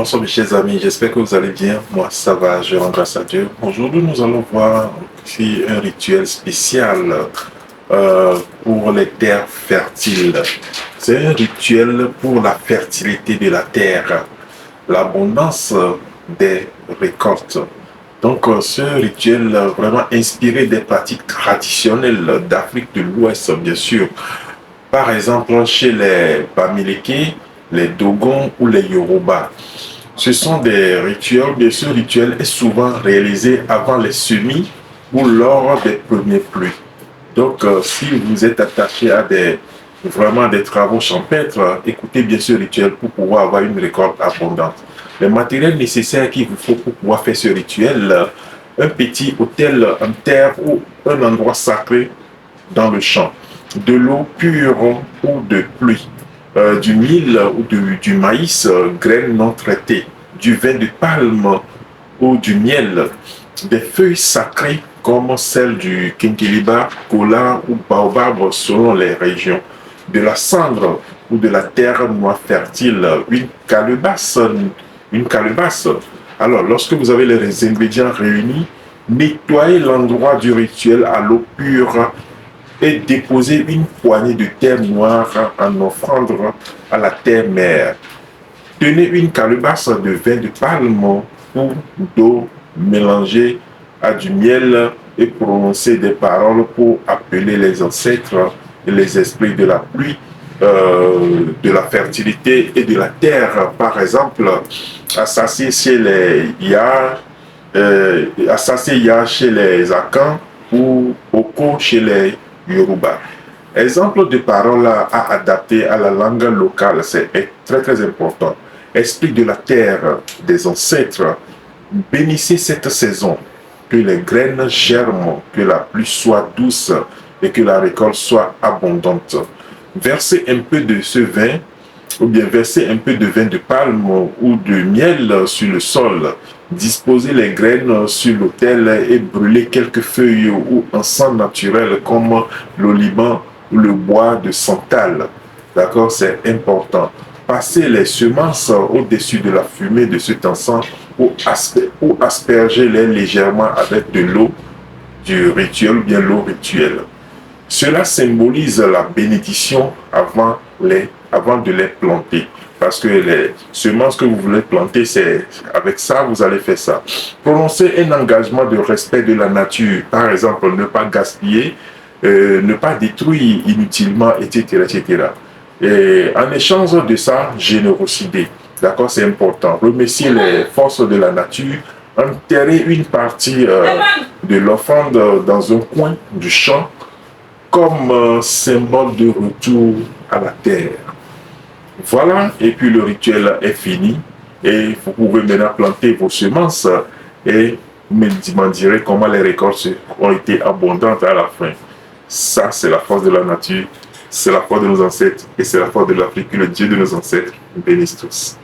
Bonsoir mes chers amis, j'espère que vous allez bien. Moi ça va, je rends grâce à Dieu. Aujourd'hui nous allons voir aussi un rituel spécial pour les terres fertiles. C'est un rituel pour la fertilité de la terre, l'abondance des récoltes. Donc ce rituel vraiment inspiré des pratiques traditionnelles d'Afrique de l'Ouest bien sûr. Par exemple chez les Bamileke, les Dogons ou les Yoruba. Ce sont des rituels, mais ce rituel est souvent réalisé avant les semis ou lors des premières pluies. Donc, si vous êtes attaché à vraiment des travaux champêtres, écoutez bien ce rituel pour pouvoir avoir une récolte abondante. Les matériels nécessaires qu'il vous faut pour pouvoir faire ce rituel, un petit autel en terre ou un endroit sacré dans le champ, de l'eau pure ou de pluie, du mil ou du maïs, graines non traitées, du vin de palme ou du miel, des feuilles sacrées comme celles du kinkeliba, kola ou baobab selon les régions, de la cendre ou de la terre noire fertile, une calebasse. Alors, lorsque vous avez les ingrédients réunis, nettoyez l'endroit du rituel à l'eau pure et déposer une poignée de terre noire en offrande à la terre-mère. Tenez une calebasse de vin de palme ou d'eau mélangée à du miel et prononcez des paroles pour appeler les ancêtres et les esprits de la pluie, de la fertilité et de la terre. Par exemple, assassin chez les Ya chez les Akans ou Oko chez les Yoruba. Exemple de paroles à adapter à la langue locale, c'est très important. Esprit de la terre des ancêtres, bénissez cette saison, que les graines germent, que la pluie soit douce et que la récolte soit abondante. Versez un peu de ce vin, ou bien versez un peu de vin de palme ou de miel sur le sol. Disposez les graines sur l'autel et brûlez quelques feuilles ou encens naturel comme l'oliban ou le bois de santal. D'accord, c'est important. Passez les semences au-dessus de la fumée de cet encens ou aspergez-les légèrement avec de l'eau du rituel ou bien l'eau rituelle. Cela symbolise la bénédiction avant de les planter. Parce que les semences que vous voulez planter, c'est avec ça, vous allez faire ça. Prononcez un engagement de respect de la nature. Par exemple, ne pas gaspiller, ne pas détruire inutilement, etc., etc. Et en échange de ça, générosité. D'accord, c'est important. Remercier les forces de la nature. Enterrer une partie de l'offrande dans un coin du champ comme symbole de retour à la terre. Voilà, et puis le rituel est fini. Et vous pouvez maintenant planter vos semences et m'en direz comment les récoltes ont été abondantes à la fin. Ça, c'est la force de la nature, c'est la force de nos ancêtres et c'est la force de l'Afrique que le Dieu de nos ancêtres bénisse tous.